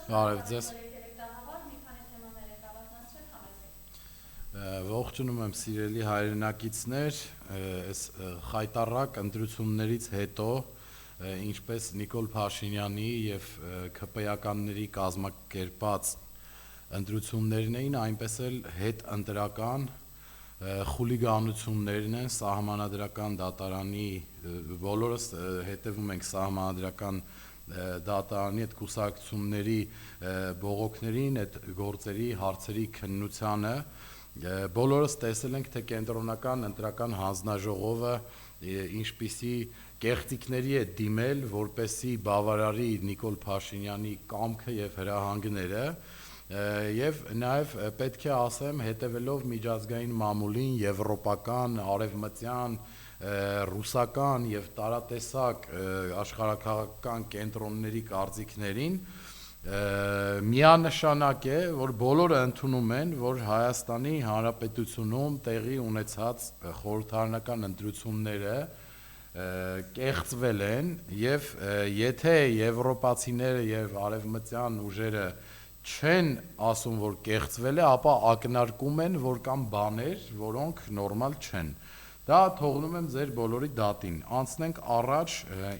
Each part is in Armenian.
Բարև ձեզ։ Ողջունում եմ սիրելի հայրենակիցներ, այս խայտառակ ընտրություններից հետո, ինչպես Նիկոլ Փաշինյանի եւ ՔՊ-ականների կազմակերպած ընտրություններն էին, այնպես էլ հետընտրական խուլիգանություններն են սահմանադրական դատարանի, բոլորս հետևում ենք սահմանադրական դատարանի այդ կուսակցությունների բողոքներին, այդ գործերի, հարցերի քննությանը, բոլորս տեսել ենք, թե կենտրոնական ընտրական հանձնաժողովը ինչպիսի կեղծիքների է դիմել, որպեսզի բավարարի Նիկոլ Փաշինյանի կամքը եւ հրահանգները, եւ նաեւ պետք է ասեմ, հետեւելով միջազգային մամուլին, եվրոպական, արևմտյան, ռուսական եւ տարատեսակ աշխարհաքաղաքական կենտրոնների կարծիքներին, միանշանակ է, որ բոլորը ընդունում են, որ Հայաստանի Հանրապետությունում տեղի ունեցած խորհրդարանական ընտրությունները կեղծվել են եւ եթե եվրոպացիները եւ արևմտյան ուժերը չեն ասում, որ կեղծվել է, ապա ակնարկում են, որ կան բաներ, որոնք նորմալ չեն։ Դա թողնում եմ ձեր բոլորի դատին։ Անցնենք առաջ,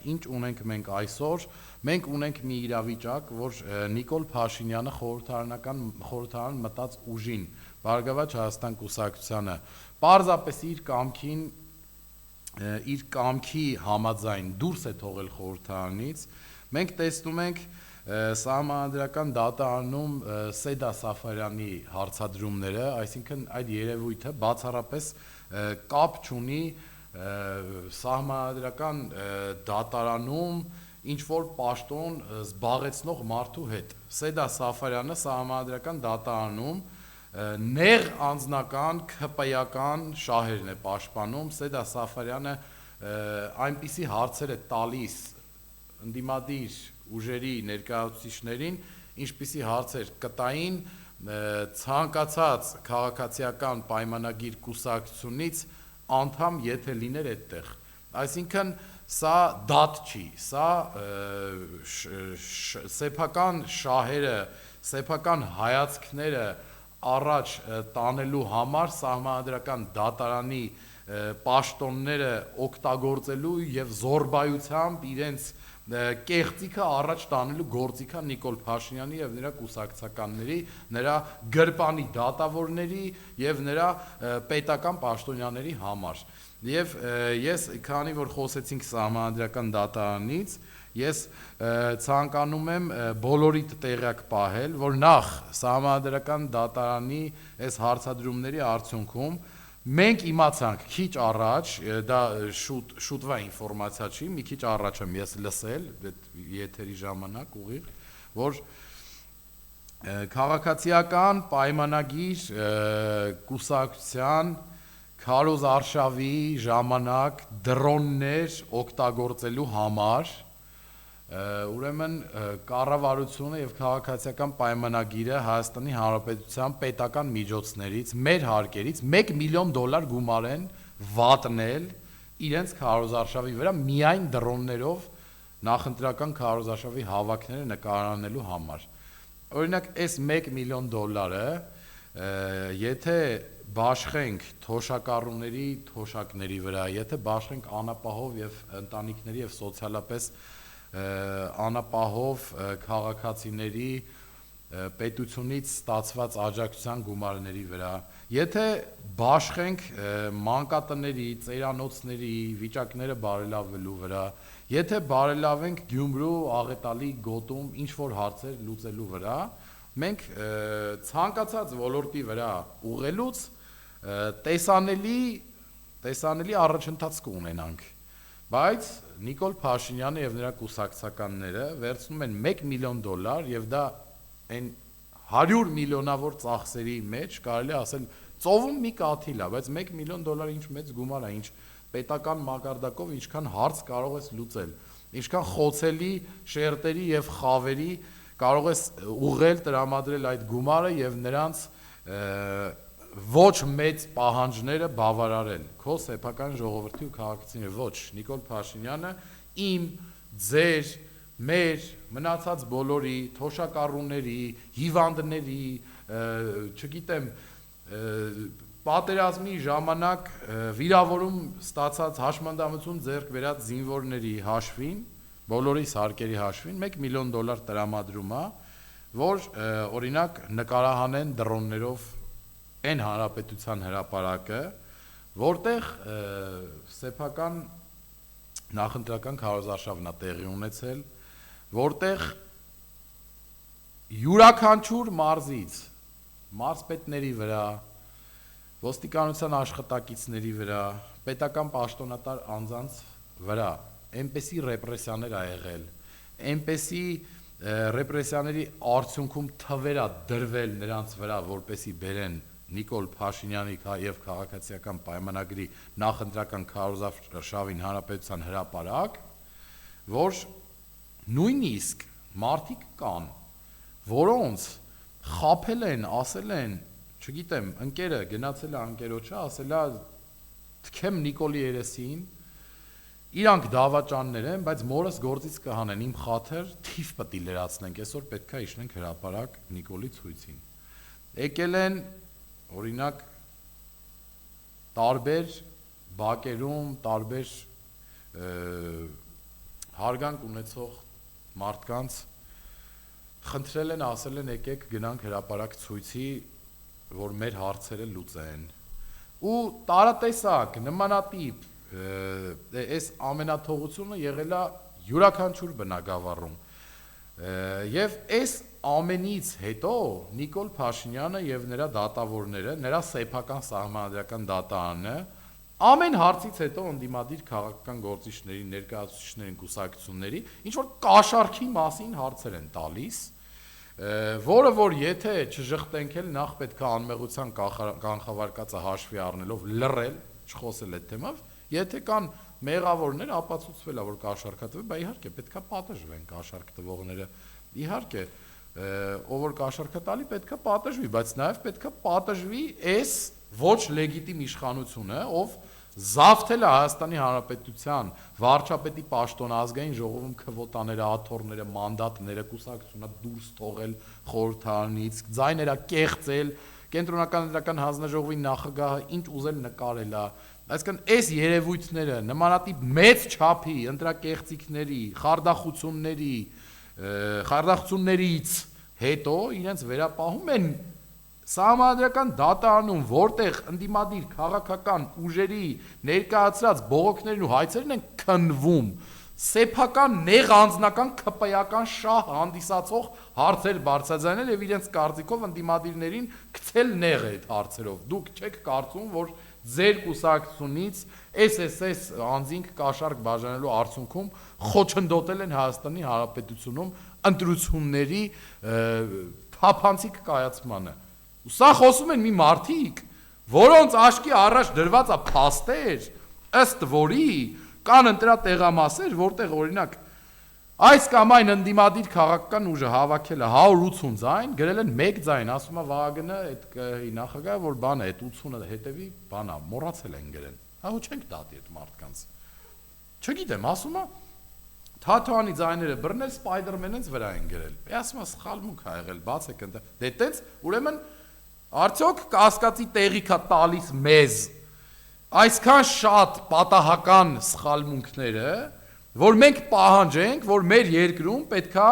ինչ ունենք մենք այսօր։ Մենք ունենք մի իրավիճակ, որ Նիկոլ Փաշինյանը խորհրդարան մտած ուժին, Բարգավաճ Հայաստան կուսակցությանը, պարզապես իր կամքի համաձայն դուրս է թողել խորհրդարանից։ Մենք տեսնում ենք սահմանադրական դատարանում Սեդա Սաֆարյանի հարցադրումները, այսինքն այդ երևույթը բացառապես կապ չունի սահմանադրական դատարանում ինչ որ պաշտոն զբաղեցնող մարդու հետ։ Սեդա Սաֆարյանը սահմանադրական դատարանում նեղ անձնական ՔՊ-ական շահերն է պաշտպանում։ Սեդա Սաֆարյանը այնպիսի հարցեր է տալիս ընդդիմադիր ուժերի ներկայացուցիչներին, ինչպիսի հարցեր կտային ցանկացած քաղաքացիական պայմանագիր կուսակցությունից անդամ եթե լիներ այդտեղ։ Այսինքն սա դատ չի, սա սեփական շահերը, սեփական հայացքները առաջ տանելու համար սահմանադրական դատարանի պաշտոնները օգտագործելու եւ զորբայությամբ իրենց կեղծիքը առաջ տանելու գործիքա Նիկոլ Փաշինյանի եւ նրա կուսակցականների, նրա գրպանի դատավորների եւ նրա պետական պաշտոնյաների համար։ Եվ ես քանի որ խոսեցինք սահմանադրական դատարանից, ես ցանկանում եմ բոլորիդ տեղյակ պահել, որ նախ սահմանադրական դատարանի այս հարցադրումների արդյունքում մենք իմացանք քիչ առաջ, դա շուտվա ինֆորմացիա չի, մի քիչ առաջ եմ ես լսել, այդ եթերի ժամանակ ուղիղ, որ քաղաքացիական պայմանագիր կուսակցության քարոզ արշավի ժամանակ դրոններ օգտագործելու համար ուրեմն կառավարությունը եւ քաղաքացիական պայմանագիրը Հայաստանի Հանրապետության պետական միջոցներից, մեր հարկերից $1 միլիոն գումար են վատնել իրենց քարոզարշավի վրա միայն դրոններով նախընտրական քարոզարշավի հավաքները նկարանելու համար։ Օրինակ, այս $1 միլիոն եթե բաշխենք թոշակառուների թոշակների վրա, եթե բաշխենք անապահով եւ ընտանիքների եւ սոցիալապես անապահով քաղաքացիների պետությունից ստացված աջակցության գումարների վրա, եթե բաշխենք մանկատների, ծերանոցների վիճակները բարելավելու վրա, եթե բարելավենք Գյումրու, Աղետալի, Գոտում ինչ որ հարցեր լուծելու վրա, մենք ցանկացած ոլորտի վրա ուղղելուց տեսանելի առաջընթաց կունենանք, բայց Նիկոլ Փաշինյանը եւ նրա կուսակցականները վերցնում են $1 միլիոն եւ դա այն 100 միլիոնավոր ծախսերի մեջ կարելի ասել ծովում մի կաթիլ է, բայց $1 միլիոն ինչ մեծ գումար է, ինչ պետական մակարդակով ինչքան հարց կարող ես լուծել, ինչքան խոցելի շերտերի եւ խավերի կարող ես ուղղել տրամադրել այդ գումարը եւ նրանց ոչ մեծ պահանջները բավարարել քո սեփական ժողովրդի ու քաղաքացիների ոչ Նիկոլ Փաշինյանը իմ ձեր մեր մնացած բոլորի թոշակառուների, հիվանդների, չգիտեմ, պատերազմի ժամանակ վիրավորում ստացած հաշմանդամություն ձեռք բերած զինվորների հաշվին, բոլորի սարքերի հաշվին $1 միլիոն տրամադրում է, որ օրինակ նկարահանեն դրոններով այն հանրապետության հրապարակը, որտեղ սեփական նախընտրական քարոզարշավն է տեղի ունեցել, որտեղ յուրաքանչյուր մարզից, մարզպետների վրա, ոստիկանության աշխատակիցների վրա, պետական պաշտոնատար անձանց վրա այնպեսի ռեպրեսիաներ ա եղել, այնպեսի ռեպրեսիաների արդյունքում թվեր ա դրվել նրանց վրա, որպեսի բերեն Նիկոլ Փաշինյանի եւ քաղաքացիական պայմանագրի նախընտրական քարոզարշավին հանրապետության հրապարակ, որ նույնիսկ մարդիկ կան, որոնց խաբել են, ասել են, չգիտեմ, ընկերը գնացել է ընկերոջը, ասել է թքեմ Նիկոլի երեսին, իրանք դավաճաններ են, բայց մորս գործից կհանեն, իմ խաթր թիվ պտի լրացնենք, այսօր պետք է իջնենք հրապարակ Նիկոլի ցույցին։ Եկել են, օրինակ, տարբեր բակերում, տարբեր հարգանք ունեցող մարդկանց խնդրել են, ասել են եկեք գնանք հրապարակ ցույցի, որ մեր հարցերը լուծեն։ Ու տարատեսակ, նմանատիպ, այս ամենաթողությունը եղել է յուրաքանչյուր բնակավարում։ Եվ այս ամենից հետո Նիկոլ Փաշինյանը եւ նրա դատավորները, նրա սեփական սահմանադրական դատարանը ամեն հարցից հետո ընդդիմադիր քաղաքական գործիչների, ներկայացուցիչների, կուսակցությունների ինչ որ կաշառքի մասին հարցեր են տալիս, որը որ եթե չժխտենք էլ նախ պետք է անմեղության կանխավարկածը հաշվի առնելով լռել, չխոսել այդ թեմով, եթե կան մեղավորներ, ապացուցվել է որ կաշառքատվի, բա իհարկե պետք է պատժվեն կաշառք տվողները, իհարկե ով որ կաշառքը տալի պետք է պատժվի, բայց նաև պետք է պատժվի այս ոչ լեգիտիմ իշխանությունը, ով զավթել է Հայաստանի Հանրապետության վարչապետի պաշտոնը ազգային ժողովում քվոտաները, աթոռները, մանդատները, կուսակցությունը դուրս թողել խորհրդարանից, ձայները կեղծել, կենտրոնական ընտրական հանձնաժողովի նախագահը ինչ ուզել նկարել է, այսինքն այս երևույթները նմանատիպ մեծ չափի ընտրակեղծիքների, խարդախություններից հետո իրենց վերապահում են Սահմանադրական դատարանում, որտեղ ընդդիմադիր քաղաքական ուժերի ներկայացրած բողոքներն ու հայցերն են քննվում, սեփական նեղ անձնական ԿՊ-ական շահ հանդիսացող հարցեր բարձրաձայնել եւ իրենց կարծիքով ընդդիմադիրներին գցել նեղ այդ հարցերով։ Դուք չեք կարծում, որ ձեր կուսակցությունից SSS անձինք կաշառք բաժանելու արդյունքում խոչընդոտել են Հայաստանի Հանրապետությունում ընտրությունների թափանցիկ կայացմանը։ Սա խոսում են մի մարդիկ, որոնց աչքի առաջ դրված է փաստեր, ըստ որի կան ընտրատեղամասեր, որտեղ օրինակ այս կամ այն ընդդիմադիր քաղաքական ուժը հավաքել է 180 ձայն, գրել են 1 ձայն, ասում է Վահագնը, այդ նախագահը, որ բան է, այդ 80-ը հետևի, բան է, մոռացել են գրել։ Հա ու չենք դատի այդ մարդկանց։ Չգիտեմ, ասում է Թաթոյանի ձայները բռնել Սպայդերմենից վրա են գրել։ Ասում է սխալմունք ա եղել, բացեք ընդ։ Դե տենց, ուրեմն արդյոք կասկածի տեղիք է տալիս մեզ այսքան շատ պատահական սխալմունքները, որ մենք պահանջենք, որ մեր երկրում պետքա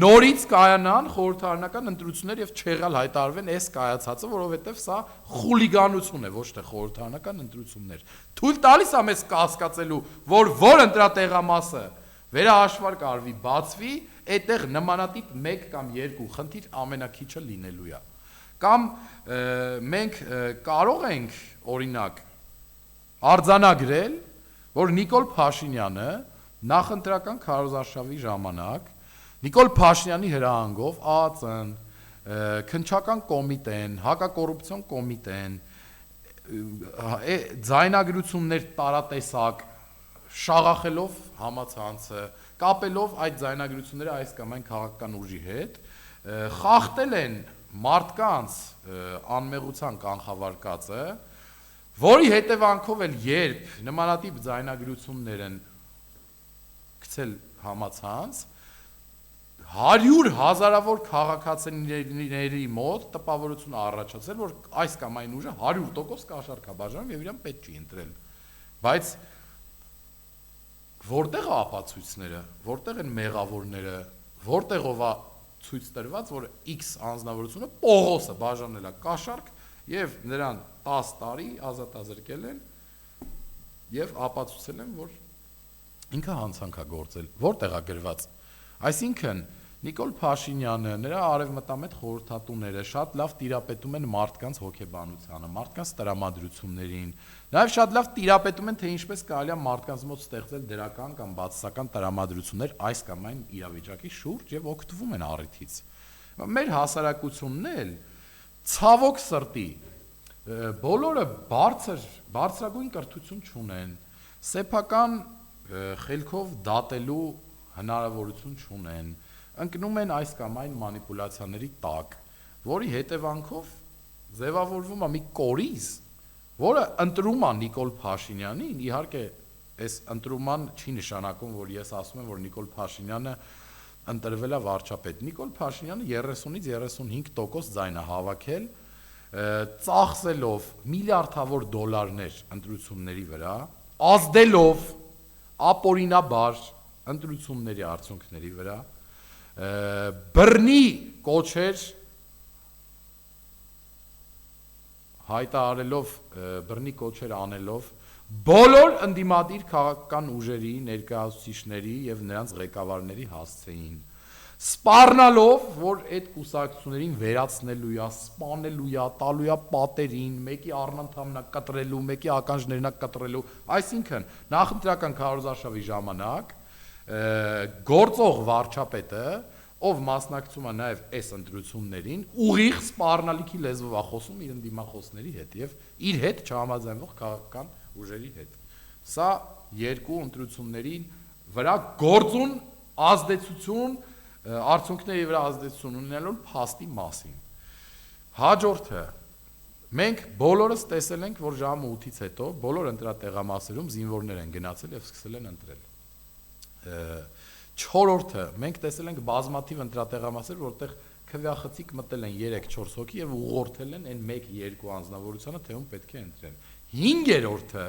նորից կայանան խորհրդարանական ընտրություններ եւ չեղյալ հայտարարվեն այս կայացածը, որովհետեւ սա խուլիգանություն է, ոչ թե խորհրդարանական ընտրություններ։ Թույլ տալիս է մեզ կասկածելու, որ ընտրատեղամասը վերահաշվարկ արվի, բացվի, այդտեղ նմանատիպ 1 կամ 2 խնդիր ամենակիչը լինելու է։ Կամ մենք կարող ենք օրինակ արձանագրել, որ Նիկոլ Փաշինյանը նախընտրական քարոզարշավի ժամանակ Նիկոլ Փաշինյանի հրահանգով ԱԱԾ-ն, քննչական կոմիտեն, հակակոռուպցիոն կոմիտեն, ձայնագրություններ տարատեսակ շաղախելով համացանցը, կապելով այդ ձայնագրությունները այս կամ այն քաղաքական ուժի հետ, խախտել են մարդկանց անմեղության կանխավարկածը, որի հետևանքով էլ երբ նմանատիպ ձայնագրություններ են գցել համացանց, 100 հազարավոր քաղաքացիների մոտ տպավորություն առաջացել, որ այս կամ այն ուժը 100% կաշառք է բաժանում եւ իրան պետք չի ընտրել։ Բայց որտեղ է ապացույցները, որտեղ են մեղավորները, որտեղով է ցույց տրված, որ X անձնավորությունը Պողոսը բաժանել է կաշառք եւ նրան 10 տարի ազատազրկել են եւ ապացուցել են, որ ինքը հանցանք է գործել, որտեղ է գրված։ Այսինքն Նիկոլ Փաշինյանը, նրա արևմտամետ խորհրդատուները շատ լավ տիրապետում են մարդկանց հոգեբանությանը, մարդկանց տրամադրություններին, նաև շատ լավ տիրապետում են, թե ինչպես կարելի է մարդկանց մոտ ստեղծել դրական կամ բացասական տրամադրություններ այս կամ այն իրավիճակի շուրջ եւ օգտվում են առիթից։ Մեր հասարակությունն էլ ցավոք սրտի բոլորը բարձրագույն կրթություն չունեն, սեփական խելքով դատելու հնարավորություն չունեն, ընկնում են այս կամ այն մանիպուլյացիաների տակ, որի հետևանքով ձևավորվում է մի կորիզ, որը ընտրում է Նիկոլ Փաշինյանին, իհարկե այս ընտրուման չի նշանակում, որ ես ասում եմ, որ Նիկոլ Փաշինյանը ընտրվել է վարչապետ։ Նիկոլ Փաշինյանը 30-ից 35% ձայն է հավաքել, ծախսելով միլիարդավոր դոլարներ ընտրությունների վրա, ազդելով ապօրինաբար ընտրությունների արդյունքների վրա, բռնի կոչեր հայտարարելով, բռնի կոչեր անելով բոլոր ընդդիմադիր քաղաքական ուժերի ներկայացուցիչների եւ նրանց ղեկավարների հասցեին, սպառնալով, որ այդ կուսակցություններին վերացնելու է, սպանելու է, տալու է պատերին, մեկի առնանդամն է կտրելու, մեկի ականջներն է կտրելու, այսինքն նախընտրական քարոզարշավի ժամանակ գործող վարչապետը, ով մասնակցում է նաև այս ընտրություններին, ուղիղ սպառնալիքի լեզվով է խոսում իր ընդդիմախոսների հետ եւ իր հետ չհամաձայնվող քաղաքական ուժերի հետ։ Սա երկու ընտրությունների վրա գործուն ազդեցություն, արդյունքների վրա ազդեցություն ունենալու փաստի մասին։ Հաջորդը մենք բոլորս տեսել ենք, որ ժամը 8-ից հետո բոլոր ընտրատեղամասերում զինվորներ են գնացել եւ սկսել են ընտրել։ Չորրորդը մենք տեսել ենք բազմաթիվ ընտրատեղամասեր, որտեղ քվեախցիկ մտել են 3-4 հոգի եւ ուղղորդել են այն 1-2 անձնավորությանը, թե ում պետք է ընտրեն։ Հինգերորդը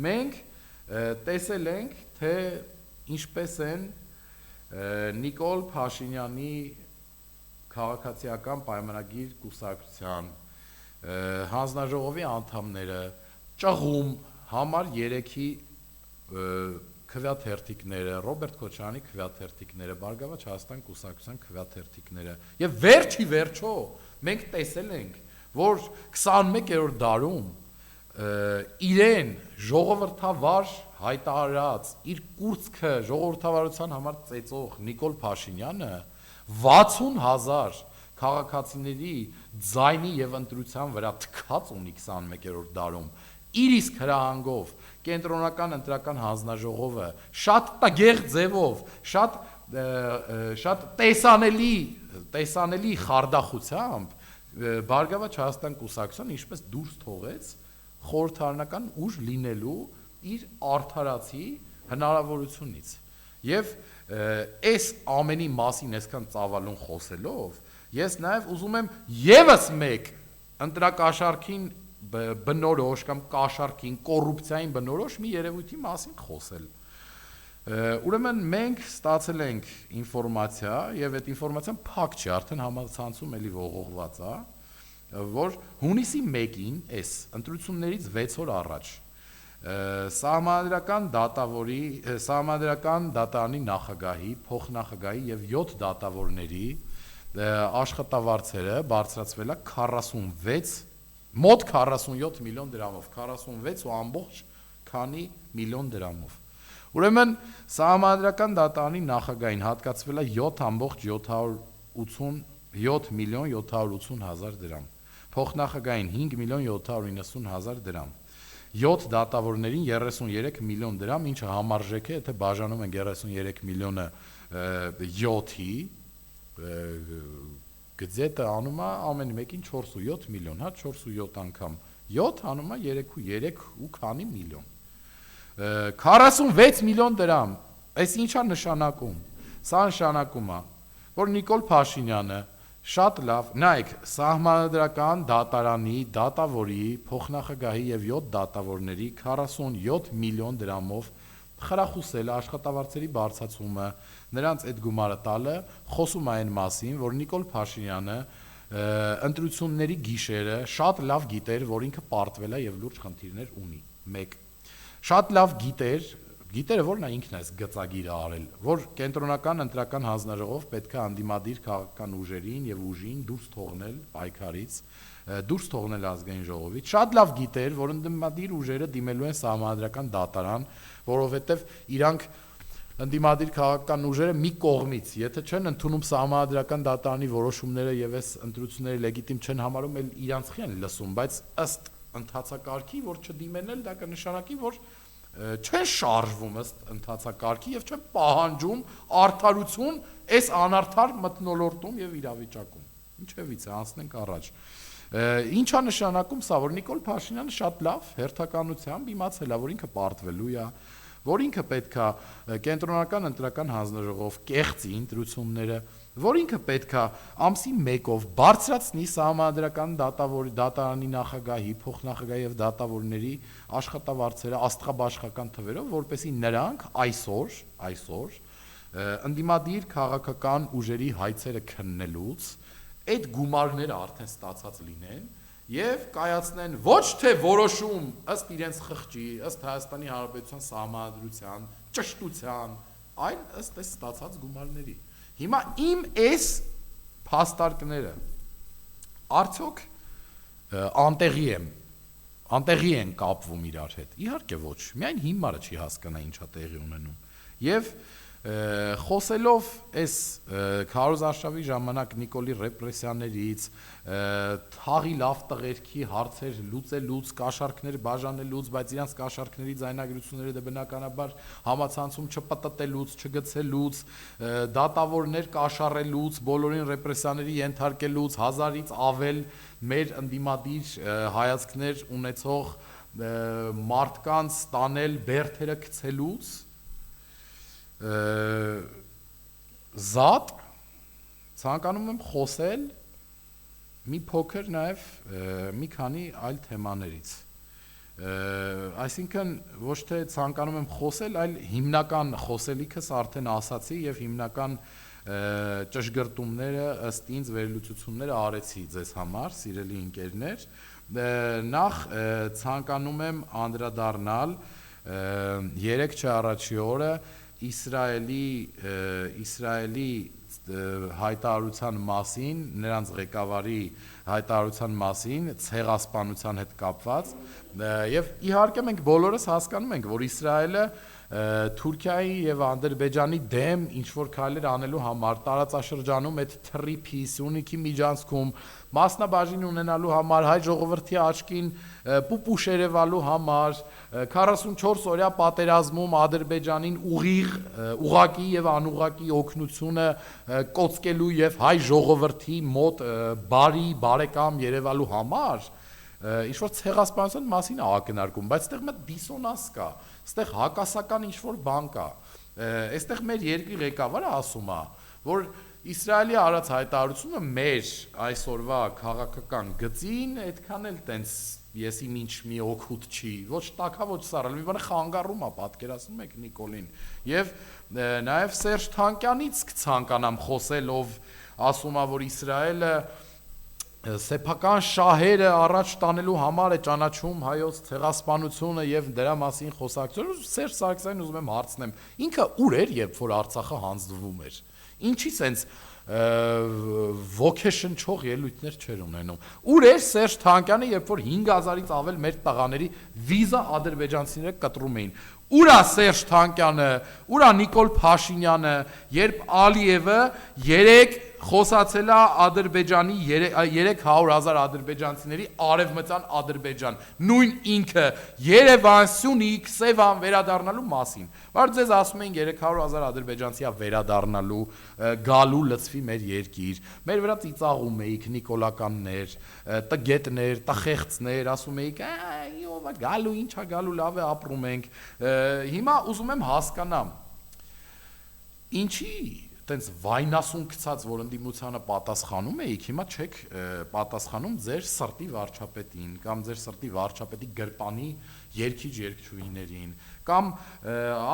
մենք տեսել ենք, թե ինչպես են Նիկոլ Փաշինյանի քաղաքացիական պայմանագիր կուսակցության հանձնաժողովի անդամները ճղում համար 3-ի քվեաթերթիկները, Ռոբերտ Քոչարյանի քվեաթերթիկները, Բարգավաճ Հայաստան կուսակցության քվեաթերթիկները եւ վերջի վերջո մենք տեսել ենք, որ 21-րդ դարում իրեն ժողովրդավար հայտարարած իր կուրծքը ժողովրդավարության համար ծեծող Նիկոլ Փաշինյանը 60,000 քաղաքացիների ձայնի եւ ընտրության վրա թքած ունի 21-րդ դարում իր իսկ հրահանգով կենտրոնական ընտրական հանձնաժողովը շատ տգեղ ձևով, շատ տեսանելի խարդախությամբ Բարգավաճ Հայաստան կուսակցության ինչպես դուրս թողեց խորհրդարանական ուժ լինելու իր արդարացի հնարավորությունից։ Եվ այս ամենի մասին այսքան ծավալուն խոսելով, ես նաև ուզում եմ եւս մեկ ընտրակաշառքին բնորոշ կամ կաշառքին կոռուպցիային բնորոշ մի երևույթի մասին խոսել։ Ուրեմն մենք ստացել ենք ինֆորմացիա եւ այդ ինֆորմացիան փակ չի, արդեն համացանցում էլի ողողված է, որ հունիսի 1-ին այս ընտրություններից 6 օր առաջ Սահմանադրական դատարանի նախագահի, փոխնախագահի եւ 7 դատավորների աշխատավարձերը բարձրացվել է 46 մոտ 47 միլիոն դրամով, 46.քանի միլիոն դրամով։ Ուրեմն Սահմանադրական դատարանի նախագահին հատկացվել է 7 միլիոն 780 հազար դրամ, փոխնախագահին 5 միլիոն 790 հազար դրամ, 7 դատավորներին 33 միլիոն դրամ, ինչը համարժեք է, եթե բաժանում են 33 միլիոնը 7-ի, գծետը անում է ամեն մեկին 4.7 միլիոն, հա 4.7 անգամ 7 անում է 3.3 միլիոն։ 46 միլիոն դրամ, այս ինչա նշանակում։ Սա նշանակում է, որ Նիկոլ Փաշինյանը շատ լավ, նայեք, Սահմանադրական դատարանի դատավորի, փոխնախագահի եւ 7 դատավորների 47 միլիոն դրամով խրախուսել աշխատավարձերի բարձրացումը, նրանց այդ գումարը տալը խոսում այն մասին, որ Նիկոլ Փաշինյանը ընտրությունների գիշերը շատ լավ գիտեր, որ ինքը պարտվել է եւ լուրջ խնդիրներ ունի։ 1. Շատ լավ գիտերը որ նա ինքն է գծագիրը արել, որ կենտրոնական ընտրական հանձնաժողով պետք է անդիմադիր քաղաքական ուժերին եւ ուժին դուրս թողնել պայքարից, դուրս թողնել ազգային ժողովից, շատ լավ գիտեր, որ անդիմադիր ուժերը դիմելու են Սահմանադրական դատարան, որովհետեւ իրանք անդիմադիր քաղաքական ուժերը մի կողմից, եթե չեն ընդունում Սահմանադրական դատարանի որոշումները եւ այս ընտրությունները լեգիտիմ չեն համարում, էլ իրանց խին լսում, բայց ըստ ընթացակարգի, որ չդիմեն էլ դա կնշանակի, որ չեն շարժվում ըստ ընթացակարգի եւ չեն պահանջում արդարություն այս անարդար մթնոլորտում եւ իրավիճակում։ Ինչևից է, անցնենք առաջ։ Ինչա նշանակում սա, որ Նիկոլ Փաշինյանը շատ լավ հերթականությամբ իմացել է, որ ինքը պարտվելու է, որ ինքը պետքա կենտրոնական ընտրական հանձնաժողով կեղծի ընտրությունները, որ ինքը պետքա ամսի 1-ով բարձրացնի Սահմանադրական դատարանի նախագահի, փոխնախագահի եւ դատավորների աշխատավարձերը աստղաբաշխական թվերով, որպեսզի նրանք այսօր ընդդիմադիր քաղաքական ուժերի հայցերը քննելուց այդ գումարները արդեն ստացած լինեն եւ կայացնեն ոչ թե որոշում ըստ իրենց խղճի, ըստ Հայաստանի Հանրապետության Սահմանադրության, ճշտության, այլ ըստ այս ստացած գումարների։ Հիմա իմ այս փաստարկները արդյոք անտեղի են կապվում իրար հետ։ Իհարկե ոչ, միայն հիմարը չի հասկանա ինչա տեղի ունենում։ Եվ խոսելով այս քարոզարշավի ժամանակ Նիկոլի ռեպրեսիաներից, թաղի լավ տղերքի հարցեր լուծելուց, կաշառքներ բաժանելուց, բայց իրանց կաշառքների ձայնագրությունները դե բնականաբար համացանցում չպտտելուց, չգցելուց, դատավորներ կաշառելուց, բոլորին ռեպրեսիաների ենթարկելուց, 1000-ից ավել մեր ընդդիմադիր հայացքներ ունեցող մարդկանց տանել բերդերը գցելուց զատ ցանկանում եմ խոսել մի փոքր նաև մի քանի այլ թեմաներից, այսինքն ոչ թե ցանկանում եմ խոսել, այլ հիմնական խոսելիքս արդեն ասացի եւ հիմնական ճշգրտումները ըստ ինձ վերլուծությունները արեցի ձեզ համար, սիրելի ընկերներ, նախ ցանկանում եմ անդրադառնալ 3 չէ առաջի օրը Իսրայելի հայտարարության մասին, նրանց ղեկավարի հայտարարության մասին, ցեղասպանության հետ կապված, եւ իհարկե մենք բոլորս հասկանում ենք, որ Իսրայելը Թուրքիայի եւ Ադրբեջանի դեմ ինչ որ քայլեր անելու համար տարածաշրջանում այդ թրիփի Սյունիքի միջանցքում մասնաբաժին ունենալու համար, հայ ժողովրդի աչքին պուպուշերևալու համար, 44 օրյա պատերազմում Ադրբեջանին ուղղակի եւ անուղղակի օգնությունը կոծկելու եւ հայ ժողովրդի մոտ բարի բարեկամ երևալու համար ինչ որ ցեղասպանության մասին է ակնարկում, բայց այդտեղ մի դիսոնանս կա, այդտեղ հակասական ինչ որ բան կա, այստեղ մեր երկրի ղեկավարը ասում է, որ Իսրայելի արած հայտարարությունը մեր այսօրվա քաղաքական գծին այդքան էլ տենց եսի ինչ մի օգուտ չի, ոչ տակա ոչ սառել, մի բանը խանգարում է, պատկերացնում եք Նիկոլին, եւ նաեւ Սերժ Թանկյանից կցանկանամ խոսելով, ասում է, որ Իսրայելը սեփական շահերը առաջ տանելու համար է ճանաչում հայոց ցեղասպանությունը եւ դրա մասին խոսակցությունը, Սերժ Սարգսյանին ուզում եմ հարցնեմ, ինքը ուր էր, երբ որ Արցախը հանձնվում էր, ինչի սենց ոգեշնչող ելույթներ չեր ունենում, ուր էր Սերժ Թանկյանը, երբ որ 5000-ից ավել մեր տղաների վիզա ադրբեջանցիները կտրում էին, ուր է Սերժ Թանկյանը, ուր է Նիկոլ Փաշինյանը, երբ Ալիևը 3 խոսացել է Ադրբեջանի 300,000 ադրբեջանցիների արևմտյան Ադրբեջան, նույն ինքը Երևան, Սյունիք, Սևան վերադառնալու մասին, որ ձեզ ասում են 300,000 ադրբեջանցի է վերադառնալու, գալու լծվի մեր երկիր, մեր վրա ծիծաղում էիք նիկոլականներ, տգետներ, տխեղծներ, ասում էիք, ով է գալու, ինչ է գալու, լավ է ապրում ենք, հիմա ուզում եմ հասկանամ, ինչի տենց վայնասուն գցած, որ ընդդիմությանը պատասխանում էիք, հիմա չեք պատասխանում ձեր սրտի վարչապետին կամ ձեր սրտի վարչապետի գրպանի երկիչ-երկչույներին կամ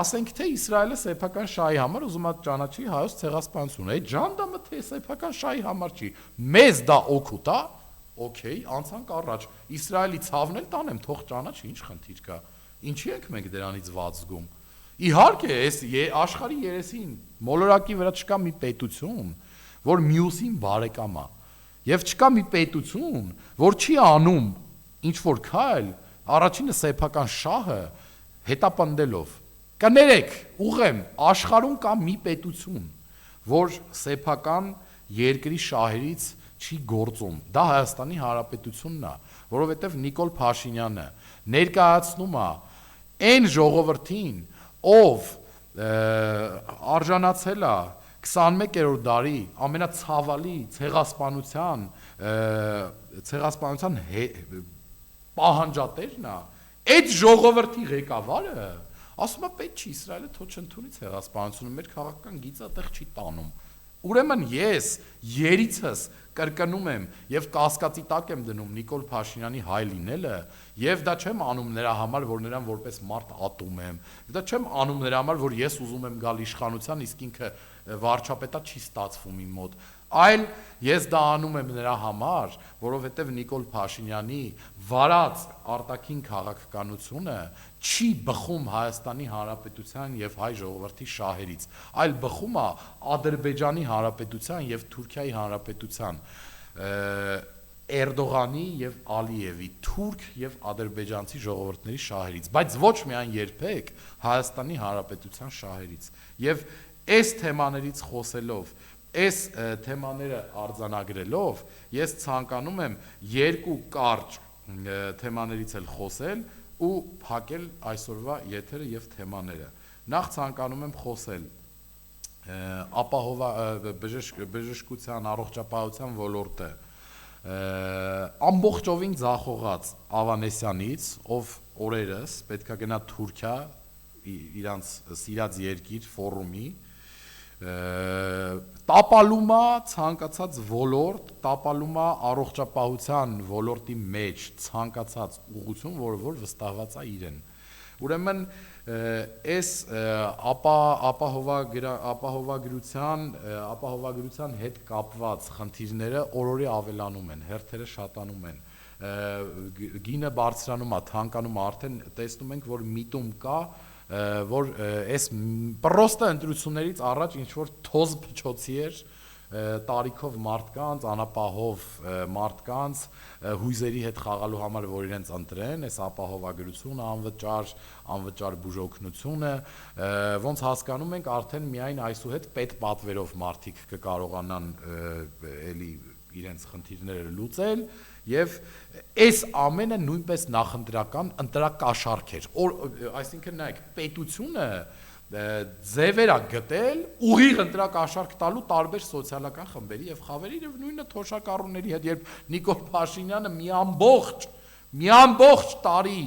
ասենք թե Իսրայելը սեփական շահի համար ուզում է ճանաչի հայոց ցեղասպանությունը, այդ ժանդամը թե սեփական շահի համար չի, մեզ դա օգուտ է, օքեյ, անցանք առաջ, Իսրայելի ցավն էլ տանեմ, թող ճանաչի, ինչ խնդիր կա, ինչի ենք մենք դրանից ված զգում։ Իհարկե, այս աշխարհի երեսին մոլորակի վրա չկա մի պետություն, որ մյուսին բարեկամ է, եւ չկա մի պետություն, որ չի անում ինչ որ քայլ, առաջինը սեփական շահը հետապնդելով։ Կներեք, ուղեմ, աշխարհում կա մի պետություն, որ սեփական երկրի շահերից չի գործում։ Դա Հայաստանի Հանրապետությունն է, որովհետեւ Նիկոլ Փաշինյանը ներկայացնում է այն ժողովրդին, ով արժանացել է 21-րդ դարի ամենացավալի ցեղասպանության պահանջատերն է, այդ ժողովրդի ղեկավարը ասում է պետք չի Իսրայելը թող չընդունի ցեղասպանությունը, մեր քաղաքական գիծը այդտեղ չի տանում։ Ուրեմն ես երիցս կրկնում եմ եւ կասկածի տակ եմ դնում Նիկոլ Փաշինյանի հայ լինելը, եւ դա չեմ անում նրա համար, որ նրան որպես մարդ ատում եմ, դա չեմ անում նրա համար, որ ես ուզում եմ գալ իշխանության, իսկ ինքը վարչապետա չի ստացվում իմ մոտ, այլ ես դա անում եմ նրա համար, որովհետեւ Նիկոլ Փաշինյանի վարած արտաքին քաղաքականությունը չի բխում Հայաստանի Հանրապետության եւ հայ ժողովրդի շահերից, այլ բխում է Ադրբեջանի Հանրապետության եւ Թուրքիայի Հանրապետության Էրդողանի եւ Ալիևի թուրք եւ ադրբեջանցի ժողովուրդների շահերից, բայց ոչ միայն երբեք Հայաստանի Հանրապետության շահերից։ Եվ այս թեմաներից խոսելով, այս թեմաները արձանագրելով, ես ցանկանում եմ երկու կարճ թեմաներից էլ խոսել ու փակել այսօրվա եթերը եւ թեմաները։ Նախ ցանկանում եմ խոսել բժշկության, առողջապահության ոլորտը ամբողջովին ձախողած Ավանեսյանից, ով օրերս պետքա գնա Թուրքիա իրանց սիրած երկիր ֆորումի, տապալում է ցանկացած ոլորտ, տապալում է առողջապահության ոլորտի մեջ ցանկացած ուղղություն, որ վստահված է իրեն։ Ուրեմն այս ապահովագրության հետ կապված խնդիրները օրորի ավելանում են, հերթերը շատանում են, գինը բարձրանում է, թանկանում է, արդեն տեսնում ենք, որ միտում կա, որ այս պրոստը ընտրություններից առաջ ինչ-որ թոզ փչոցի էր տարիքով մարդկանց, անապահով մարդկանց հույզերի հետ խաղալու համար, որ իրենց ընտրեն, այս ապահովագրությունը, անվճար բուժօգնությունը, ոնց հասկանում ենք, արդեն միայն այսուհետ պետ պատվերով մարդիկ կկարողանան էլի իրենց խնդիրները լուծել, եւ այս ամենը նույնպես նախընտրական ընտրակաշառք էր, այսինքն նայեք, պետությունը ձևեր է գտել ուղիղ ընտրակաշառք տալու տարբեր սոցիալական խմբերի եւ խավերի եւ նույնը թոշակառուների հետ, երբ Նիկոլ Փաշինյանը մի ամբողջ տարի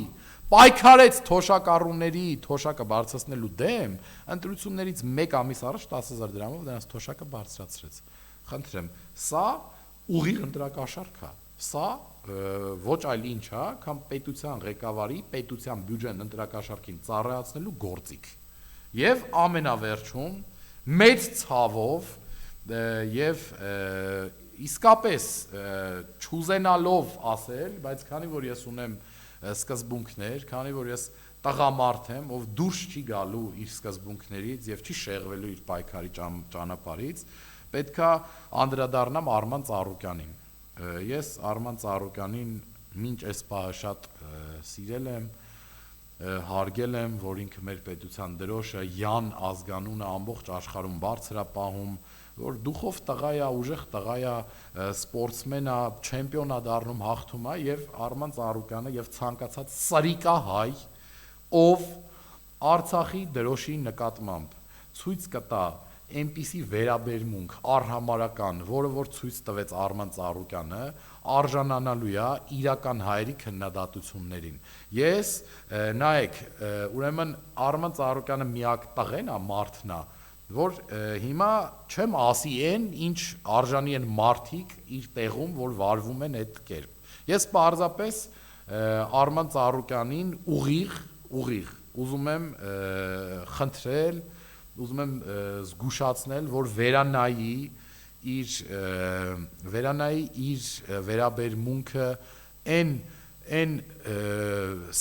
պայքարեց թոշակառուների թոշակը բարձրացնելու դեմ, ընտրություններից 1 ամիս առաջ 10,000 դրամով նրանց թոշակը բարձրացրեց։ Խնդրեմ, սա ուղիղ ընտրակաշառք է, սա ոչ այլ ինչ է, քան պետության ղեկավարի պետության բյուջեն ընտրակաշառքին ծառայացնելու գործիք։ Եվ ամենավերջում մեծ ցավով եւ իսկապես չուզենալով ասել, բայց քանի որ ես ունեմ սկզբունքներ, քանի որ ես տղամարդ եմ, ով դուրս չի գալու իր սկզբունքներից եւ չի շեղվելու իր պայքարի ճանապարհից, պետքա անդրադառնամ Արման Ծառուկյանին։ Ես Արման Ծառուկյանին մինչ այս պահը շատ սիրել եմ, հարգել եմ, որ ինքը մեր պետության դրոշը, Յան ազգանունը ամբողջ աշխարհում բարձր է պահում, որ դուխով տղա է, ուժեղ տղա է, սպորտսմեն է, չեմպիոն է դառնում, հաղթում է, եւ Արման Ծառուկյանը եւ ցանկացած սրիկա հայ, ով Արցախի դրոշի նկատմամբ ցույց կտա այնպիսի վերաբերմունք արհամարական, որը որ ցույց տվեց Արման Ծառուկյանը, արժանանալու է իրական հայերի քննադատություններին։ Ես նայեք, ուրեմն Արման Ծառուկյանը միակ տղեն է, մարդն է, որ հիմա չեմ ասի այն, ինչ արժանի են մարդիկ իր տեղում, որ վարվում են այդ կերպ։ Ես պարզապես Արման Ծառուկյանին ուղիղ ուզում եմ խնդրել, ուզում եմ զգուշացնել, որ վերանայի իր վերաբերմունքը այն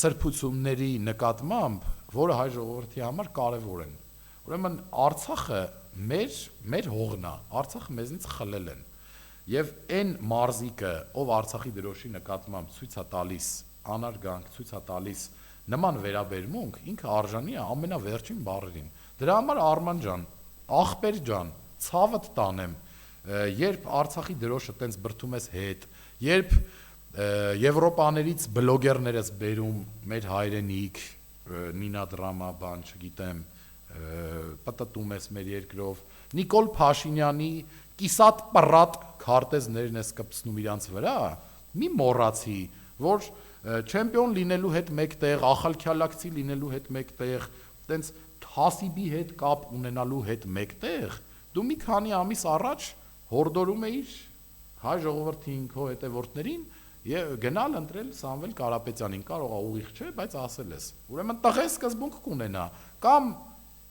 սրբությունների նկատմամբ, որը հայ ժողովրդի համար կարևոր են։ Ուրեմն Արցախը մեր հողն է, Արցախը մեզնից խլել են։ Եվ այն մարզիկը, ով Արցախի դրոշի նկատմամբ ցույց է տալիս անարգանք, ցույց է տալիս նման վերաբերմունք, ինքը արժանի է ամենավերջին բառերին։ Դրա համար Արման ջան, ախպեր ջան, ցավդ տանեմ, երբ Արցախի դրոշը տենց բրդում ես հետ, երբ Եվրոպաներից բլոգերներս բերում մեր հայրենիք, Նինա դրամա, բան, չգիտեմ, պատտում ես մեր երկրով, Նիկոլ Փաշինյանի կիսատ պռատ քարտեզներն ես կպցնում իրանց վրա, մի մոռացի, որ չեմպիոն լինելու հետ մեկտեղ, ախալքյալակցի լինելու հետ մեկտեղ, տենց Թասիբի հետ կապ ունենալու հետ մեկտեղ, դու մի քանի ամիս առաջ հորդորում էիր հայ ժողովրդին, քո հետևորդներին եւ գնալ ընտրել Սամվել Կարապետյանին, կարող է ուղիղ չէ, բայց ասել ես։ Ուրեմն տղես սկզբունք կունենա, կամ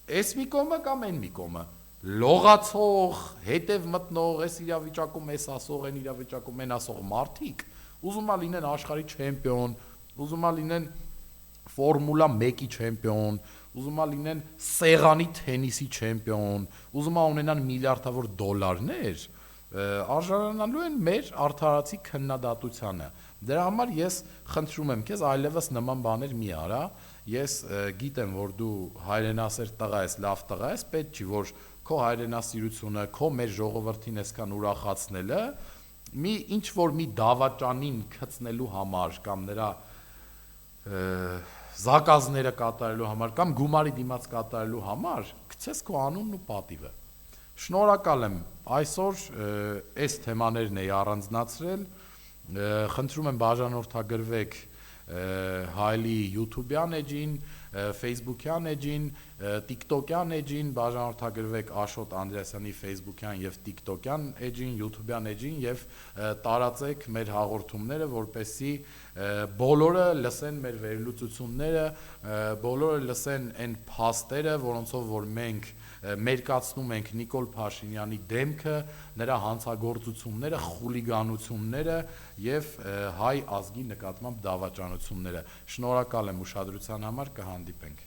էս մի կողմը կամ այն մի կողմը, լողացող, հետև մտնող, էս իրավիճակում էս ասող, այն իրավիճակում այն ասող մարդիկ, ուզում է լինեն աշխարհի չեմպիոն, ուզում է լինեն Ֆորմուլա 1-ի չեմպիոն, ուզում է լինեն սեղանի թենիսի չեմպիոն, ուզում է ունենան միլիարդավոր դոլարներ, արժանանալու են մեր արդարացի քննադատությանը։ Դրա համար ես խնդրում եմ քեզ այլևս նման բաներ մի արա, ես գիտեմ, որ դու հայրենասեր տղա ես, լավ տղա ես, պետք չի, որ քո հայրենասիրությունը, քո մեր ժողովրդին այսքան ուրախացնելը մի ինչ որ մի դավաճանին գցնելու համար կամ նրա զակազները կատարելու համար կամ գումարի դիմաց կատարելու համար գցես քո անունն ու պատիվը։ Շնորհակալ եմ, այսօր այս թեմաներն էի առանձնացրել, խնդրում եմ բաժանորդագրվեք Հայլի YouTube-յան էջին, Facebook-յան էջին, TikTok-յան էջին, բաժանորդագրվեք Աշոտ Անդրեասյանի Facebook-յան եւ TikTok-յան էջին, YouTube-յան էջին եւ տարածեք մեր հաղորդումները, որպեսզի բոլորը լսեն մեր վերլուծությունները, բոլորը լսեն այն փաստերը, որոնցով որ մենք մերկացնում ենք Նիկոլ Փաշինյանի դեմքը, նրա հանցագործությունները, խուլիգանությունները եւ հայ ազգի նկատմամբ դավաճանությունները։ Շնորհակալ եմ ուշադրության համար, կհանդիպենք։